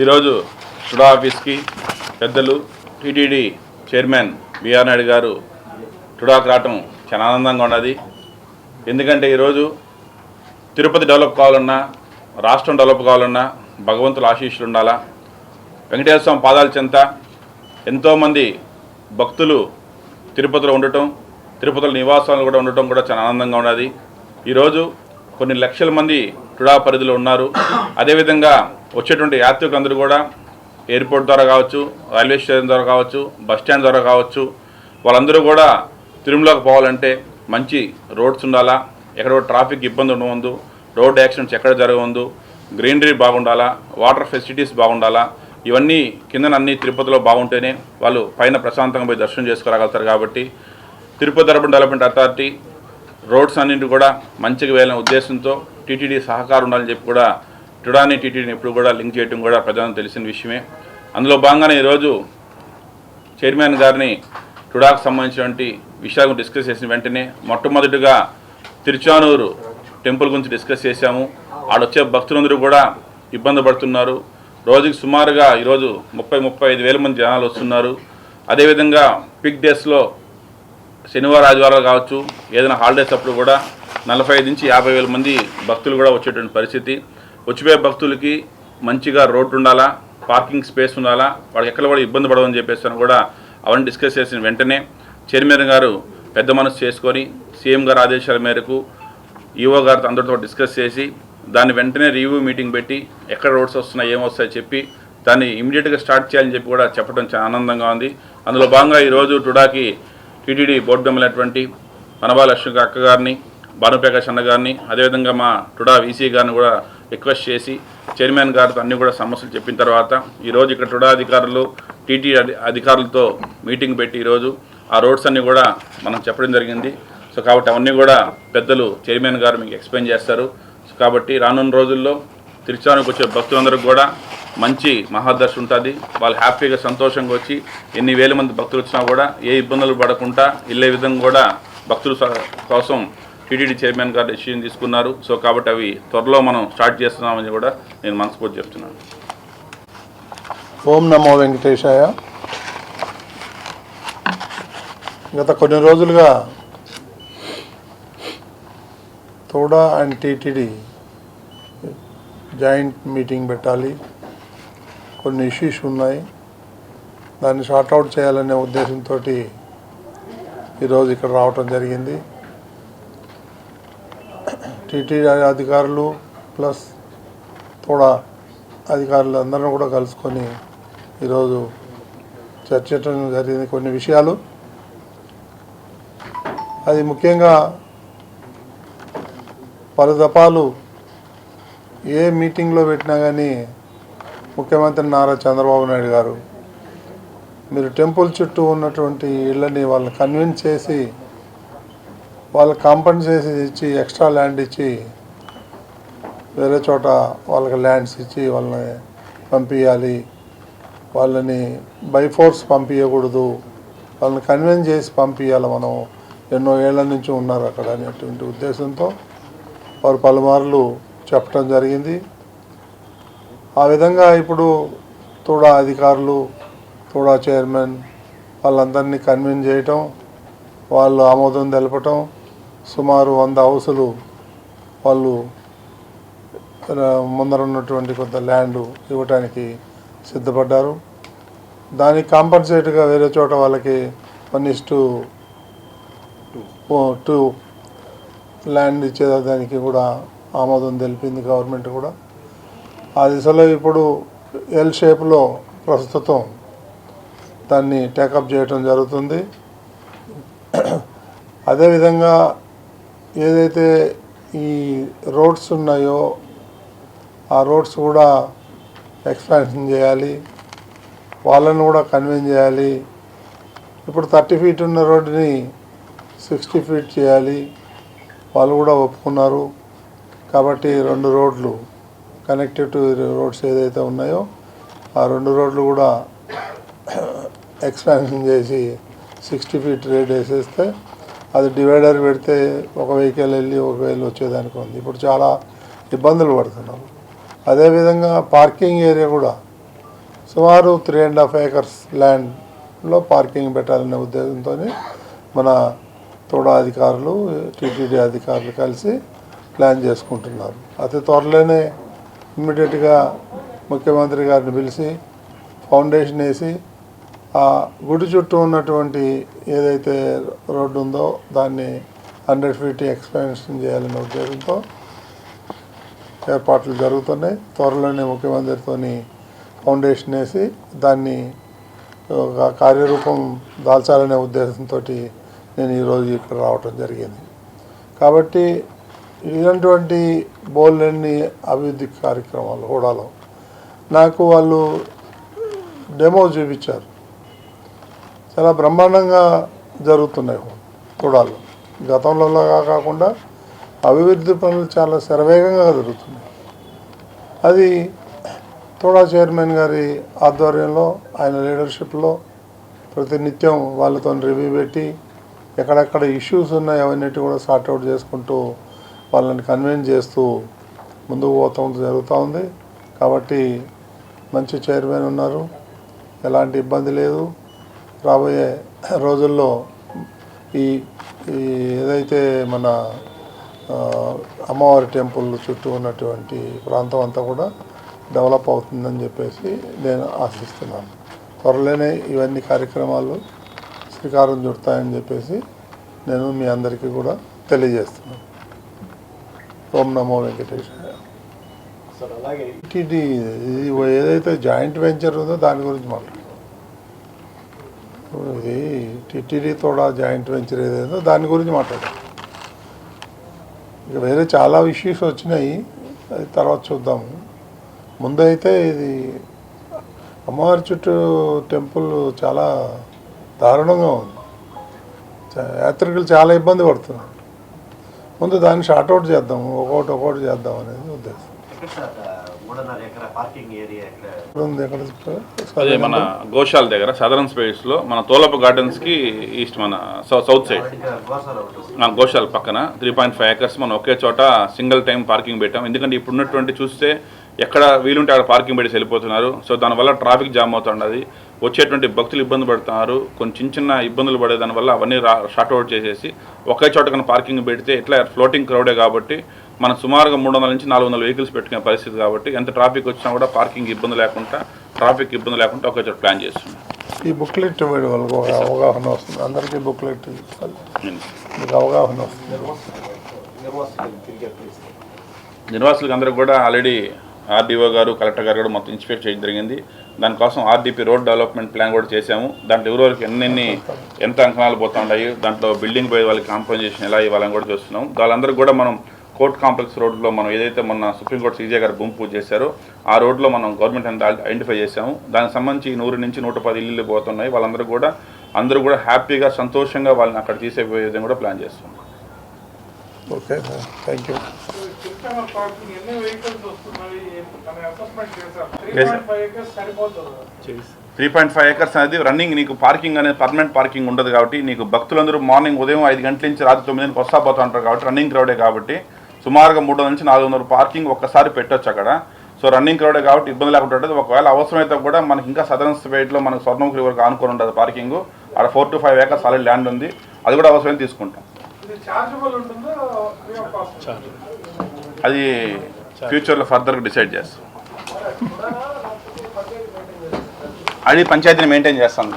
ఈరోజు టుడా ఆఫీస్కి పెద్దలు టీటీడీ చైర్మన్ బిఆర్ నాయుడు గారు టుడాకు రావటం చాలా ఆనందంగా ఉన్నది. ఎందుకంటే ఈరోజు తిరుపతి డెవలప్ కావాలన్నా, రాష్ట్రం డెవలప్ కావాలన్నా భగవంతుల ఆశీస్సులు ఉండాలా. వెంకటేశ్వర స్వామి పాదాల చెంత ఎంతోమంది భక్తులు తిరుపతిలో ఉండటం, తిరుపతిలో నివాసాలు కూడా ఉండటం కూడా చాలా ఆనందంగా ఉన్నది. ఈరోజు కొన్ని లక్షల మంది టుడా పరిధిలో ఉన్నారు. అదేవిధంగా వచ్చేటువంటి యాత్రికులందరూ కూడా ఎయిర్పోర్ట్ ద్వారా కావచ్చు, రైల్వే స్టేషన్ ద్వారా కావచ్చు, బస్ స్టాండ్ ద్వారా కావచ్చు, వాళ్ళందరూ కూడా తిరుమలకు పోవాలంటే మంచి రోడ్స్ ఉండాలా, ఎక్కడ ట్రాఫిక్ ఇబ్బంది ఉండవద్దు, రోడ్ యాక్సిడెంట్స్ ఎక్కడ జరగవద్దు, గ్రీనరీ బాగుండాలా, వాటర్ ఫెసిలిటీస్ బాగుండాలా. ఇవన్నీ కిందన అన్ని తిరుపతిలో బాగుంటేనే వాళ్ళు పైన ప్రశాంతంగా పోయి దర్శనం చేసుకోగలుగుతారు. కాబట్టి Tirupati urban development authority roads అన్నింటి కూడా మంచిగా వేయాలనే ఉద్దేశంతో టీటీడీ సహకారం ఉండాలని చెప్పి కూడా టుడాని టీటీడీని ఎప్పుడు కూడా లింక్ చేయడం కూడా ప్రజలకు తెలిసిన విషయమే. అందులో భాగంగానే ఈరోజు చైర్మన్ గారిని టుడాకు సంబంధించినటువంటి విషయాలను డిస్కస్ చేసిన వెంటనే మొట్టమొదటిగా తిరుచానూరు టెంపుల్ గురించి డిస్కస్ చేశాము. ఆడొచ్చే భక్తులందరూ కూడా ఇబ్బంది పడుతున్నారు. రోజుకి సుమారుగా ఈరోజు 30-35 వేల మంది జనాలు వస్తున్నారు. అదేవిధంగా పిక్ డేస్లో శనివారం ఆదివారాలు కావచ్చు, ఏదైనా హాలిడేస్ అప్పుడు కూడా 45 నుంచి 50 వేల మంది భక్తులు కూడా వచ్చేటువంటి పరిస్థితి. వచ్చిపోయే భక్తులకి మంచిగా రోడ్డు ఉండాలా, పార్కింగ్ స్పేస్ ఉండాలా, వాళ్ళకి ఎక్కడ కూడా ఇబ్బంది పడవని చెప్పేసి కూడా అవన్నీ డిస్కస్ చేసిన వెంటనే చైర్మన్ గారు పెద్ద మనసు చేసుకొని సీఎం గారి ఆదేశాల మేరకు ఈఓ గారితో అందరితో డిస్కస్ చేసి దాన్ని వెంటనే రివ్యూ మీటింగ్ పెట్టి ఎక్కడ రోడ్స్ వస్తున్నాయి, ఏమొస్తాయో చెప్పి దాన్ని ఇమీడియట్గా స్టార్ట్ చేయాలని చెప్పి కూడా చెప్పడం చాలా ఆనందంగా ఉంది. అందులో భాగంగా ఈరోజు టుడాకి టీటీడీ బోర్డు మెంబర్లైనటువంటి మనబా లక్ష్మి అక్క గారిని, భానుప్రకాష్ అన్న గారిని, అదేవిధంగా మా టుడా వీసీ గారిని కూడా రిక్వెస్ట్ చేసి చైర్మన్ గారితో అన్నీ కూడా సమస్యలు చెప్పిన తర్వాత ఈరోజు ఇక్కడ టుడా అధికారులు, టీటీడీ అధికారులతో మీటింగ్ పెట్టి ఈరోజు ఆ రోడ్స్ అన్నీ కూడా మనం చెప్పడం జరిగింది. సో కాబట్టి అవన్నీ కూడా పెద్దలు చైర్మన్ గారు మీకు ఎక్స్ప్లెయిన్ చేస్తారు. సో కాబట్టి రానున్న రోజుల్లో తిరుచానూరుకు వచ్చే భక్తులందరికీ కూడా మంచి మహాదర్శనం ఉంటుంది. వాళ్ళు హ్యాపీగా సంతోషంగా వచ్చి ఎన్ని వేల మంది భక్తులు వచ్చినా కూడా ఏ ఇబ్బందులు పడకుండా వెళ్ళే విధంగా కూడా భక్తుల కోసం టీటీడీ చైర్మన్ గారు డెసిషన్ తీసుకున్నారు. సో కాబట్టి అవి త్వరలో మనం స్టార్ట్ చేస్తున్నామని కూడా నేను మనస్ఫూర్తి చెప్తున్నాను. ఓం నమో వెంకటేశాయ. గత కొన్ని రోజులుగా టుడా అండ్ టీటీడీ జాయింట్ మీటింగ్ పెట్టాలి, కొన్ని ఇష్యూస్ ఉన్నాయి, దాన్ని సార్ట్అవుట్ చేయాలనే ఉద్దేశంతో ఈరోజు ఇక్కడ రావటం జరిగింది. టీటీడీ అధికారులు ప్లస్ టుడా అధికారులు అందరం కూడా కలుసుకొని ఈరోజు చర్చించడం జరిగింది కొన్ని విషయాలు. అది ముఖ్యంగా పలు దఫాలు ఏ మీటింగ్లో పెట్టినా కానీ ముఖ్యమంత్రి నారా చంద్రబాబు నాయుడు గారు మీరు టెంపుల్ చుట్టూ ఉన్నటువంటి ఇళ్ళని వాళ్ళని కన్విన్స్ చేసి వాళ్ళకి కాంపన్సేషన్ ఇచ్చి ఎక్స్ట్రా ల్యాండ్ ఇచ్చి వేరే చోట వాళ్ళకి ల్యాండ్స్ ఇచ్చి వాళ్ళని పంపించాలి, వాళ్ళని బై ఫోర్స్ పంపించకూడదు, వాళ్ళని కన్విన్స్ చేసి పంపించాలి, మనం ఎన్నో ఏళ్ల నుంచి ఉన్నారు అక్కడ అనేటువంటి ఉద్దేశంతో వారు పలుమార్లు చెప్పడం జరిగింది. ఆ విధంగా ఇప్పుడు టుడా అధికారులు, టుడా చైర్మన్ వాళ్ళందరినీ కన్విన్స్ చేయటం, వాళ్ళు ఆమోదం తెలపటం, సుమారు 100 హౌసులు వాళ్ళు ముందర ఉన్నటువంటి కొంత ల్యాండ్ ఇవ్వటానికి సిద్ధపడ్డారు. దానికి కాంపన్సేట్గా వేరే చోట వాళ్ళకి 1:2 ల్యాండ్ ఇచ్చేదానికి కూడా ఆమోదం తెలిపింది గవర్నమెంట్ కూడా. ఆ దిశలో ఇప్పుడు ఎల్ షేప్లో ప్రస్తుతం దాన్ని టేకప్ చేయటం జరుగుతుంది. అదేవిధంగా ఏదైతే ఈ రోడ్స్ ఉన్నాయో ఆ రోడ్స్ కూడా ఎక్స్పాన్షన్ చేయాలి, వాళ్ళని కూడా కన్విన్స్ చేయాలి. ఇప్పుడు 30 ఫీట్ ఉన్న రోడ్డుని 60 ఫీట్ చేయాలి, వాళ్ళు కూడా ఒప్పుకున్నారు. కాబట్టి 2 రోడ్లు కనెక్టివ్ రోడ్స్ ఏదైతే ఉన్నాయో ఆ 2 రోడ్లు కూడా ఎక్స్పాన్షన్ చేసి 60 ఫీట్ రేట్ వేసేస్తే అది డివైడర్ పెడితే ఒక వెహికల్ వెళ్ళి ఒక వెహికల్ వచ్చేదానికి ఉంది. ఇప్పుడు చాలా ఇబ్బందులు పడుతున్నారు. అదేవిధంగా పార్కింగ్ ఏరియా కూడా సుమారు 3.5 acres ల్యాండ్లో పార్కింగ్ పెట్టాలనే ఉద్దేశంతో మన తోడా అధికారులు టీటీడీ అధికారులు కలిసి ప్లాన్ చేసుకుంటున్నారు. అతి త్వరలోనే ఇమ్మీడియట్గా ముఖ్యమంత్రి గారిని పిలిచి ఫౌండేషన్ వేసి ఆ గుడి చుట్టూ ఉన్నటువంటి ఏదైతే రోడ్డు ఉందో దాన్ని 100 feet ఎక్స్పాన్షన్ చేయాలనే ఉద్దేశంతో ఏర్పాట్లు జరుగుతున్నాయి. త్వరలోనే ముఖ్యమంత్రితో ఫౌండేషన్ వేసి దాన్ని ఒక కార్యరూపం దాల్చాలనే ఉద్దేశంతో నేను ఈరోజు ఇక్కడ రావటం జరిగింది. కాబట్టి ఇలాంటి బోల్డన్ని అభివృద్ధి కార్యక్రమాలు హోడాలో నాకు వాళ్ళు డెమో చూపించారు. చాలా బ్రహ్మాండంగా జరుగుతున్నాయి హోడాలో. గతంలో కాకుండా అభివృద్ధి పనులు చాలా శరవేగంగా జరుగుతున్నాయి. అది తోడా చైర్మన్ గారి ఆధ్వర్యంలో ఆయన లీడర్షిప్లో ప్రతినిత్యం వాళ్ళతో రివ్యూ పెట్టి ఎక్కడెక్కడ ఇష్యూస్ ఉన్నాయి అవన్నిటి కూడా సార్ట్అవుట్ చేసుకుంటూ వాళ్ళని కన్విన్స్ చేస్తూ ముందుకు పోతూ జరుగుతూ ఉంది. కాబట్టి మంచి చైర్మన్ ఉన్నారు, ఎలాంటి ఇబ్బంది లేదు. రాబోయే రోజుల్లో ఈ ఏదైతే మన అమ్మవారి టెంపుల్ చుట్టూ ఉన్నటువంటి ప్రాంతం అంతా కూడా డెవలప్ అవుతుందని చెప్పేసి నేను ఆశిస్తున్నాను. త్వరలోనే ఇవన్నీ కార్యక్రమాలు శ్రీకారం చుడతాయని చెప్పేసి నేను మీ అందరికీ కూడా తెలియజేస్తున్నాను. ఓం నమో వెంకటేశాయ. టీటీ ఇది ఏదైతే జాయింట్ వెంచర్ ఉందో దాని గురించి మాట్లాడు. ఇది టీటీడీ తోడా జాయింట్ వెంచర్ ఏదైందో దాని గురించి మాట్లాడాలి. ఇక వేరే చాలా ఇష్యూస్ వచ్చినాయి, అది తర్వాత చూద్దాము. ముందైతే ఇది అమ్మవారి చుట్టూ టెంపుల్ చాలా దారుణంగా ఉంది. యాత్రికులు చాలా ఇబ్బంది పడుతున్నారు. ముందు దాన్ని షార్ట్అవుట్ చేద్దాము, ఒక్కొక్కటి చేద్దాం అనేది ఉద్దేశం. అదే మన గోశాల దగ్గర సదరన్ స్పేస్లో మన తోలపు గార్డెన్స్కి ఈస్ట్ మన సౌత్ సైడ్ మన గోశాల పక్కన 3.5 acres మనం ఒకే చోట సింగిల్ టైం పార్కింగ్ పెట్టాం. ఎందుకంటే ఇప్పుడున్నటువంటి చూస్తే ఎక్కడ వీలుంటే అక్కడ పార్కింగ్ పెట్టి వెళ్ళిపోతున్నారు. సో దానివల్ల ట్రాఫిక్ జామ్ అవుతున్నది, వచ్చేటువంటి భక్తులు ఇబ్బంది పడుతున్నారు. కొన్ని చిన్న ఇబ్బందులు పడే దానివల్ల అవన్నీ షార్ట్అవుట్ చేసేసి ఒకే చోట కన్నా పార్కింగ్ పెడితే ఎట్లా ఫ్లోటింగ్ క్రౌడే కాబట్టి మనం సుమారుగా 300 నుంచి 400 వెహికల్స్ పెట్టుకునే పరిస్థితి కాబట్టి ఎంత ట్రాఫిక్ వచ్చినా కూడా పార్కింగ్ ఇబ్బంది లేకుండా ట్రాఫిక్ ఇబ్బంది లేకుండా ఒకే చోట ప్లాన్ చేస్తున్నాం. ఈ బుక్లెట్ వాళ్ళకి అవగాహన వస్తుంది, అందరికీ బుక్లెట్ మీకు అవగాహన వస్తుంది. నిర్వాసులకు అందరికి కూడా ఆల్రెడీ ఆర్డీఓ గారు కలెక్టర్ గారు కూడా మొత్తం ఇన్స్పెక్ట్ చేయడం జరిగింది. దానికోసం ఆర్డీపీ రోడ్ డెవలప్మెంట్ ప్లాన్ కూడా చేశాము. దాంట్లో ఎవరికి ఎంత అంకణాలు పోతూ ఉన్నాయి, దాంట్లో బిల్డింగ్ పోయే వాళ్ళకి కాంపన్సేషన్ ఎలా ఇవ్వాలని కూడా చూస్తున్నాం. వాళ్ళందరికీ కూడా మనం కోర్ట్ కాంప్లెక్స్ రోడ్లో మనం ఏదైతే మొన్న సుప్రీంకోర్టు సీజే గారు భూమి పూజ చేశారో ఆ రోడ్లో మనం గవర్నమెంట్ ఐడెంటిఫై చేశాము. దానికి సంబంధించి 100 నుంచి 110 ఇల్లు పోతున్నాయి. వాళ్ళందరూ కూడా హ్యాపీగా సంతోషంగా వాళ్ళని అక్కడ తీసేపోయే విధంగా కూడా ప్లాన్ చేస్తున్నాం. Okay, thank you. 3.5 acres అనేది రన్నింగ్ నీకు పార్కింగ్ అనేది పర్మనెంట్ పార్కింగ్ ఉండదు కాబట్టి నీకు భక్తులందరూ మార్నింగ్ ఉదయం 5 గంటల నుంచి రాత్రి 9 గంటలకు వస్తా పోతూ ఉంటారు కాబట్టి రన్నింగ్ క్రౌడే కాబట్టి సుమారుగా 300 నుంచి 400 పార్కింగ్ ఒక్కసారి పెట్టొచ్చు అక్కడ. సో రన్నింగ్ క్రౌడే కాబట్టి ఇబ్బంది లేకుండా ఉంటుంది. ఒకవేళ అవసరమైతే కూడా మనకి ఇంకా సదరన్ స్పేట్లో మనకు స్వర్ణముఖి వరకు ఆనుకొని ఉంటుంది పార్కింగ్. అక్కడ 4 to 5 acres ఆల్రెడీ ల్యాండ్ ఉంది, అది కూడా అవసరమైతే తీసుకుంటాం. అది ఫ్యూచర్లో ఫర్దర్గా డిసైడ్ చేస్తాం. అది పంచాయతీని మెయింటైన్ చేస్తాను.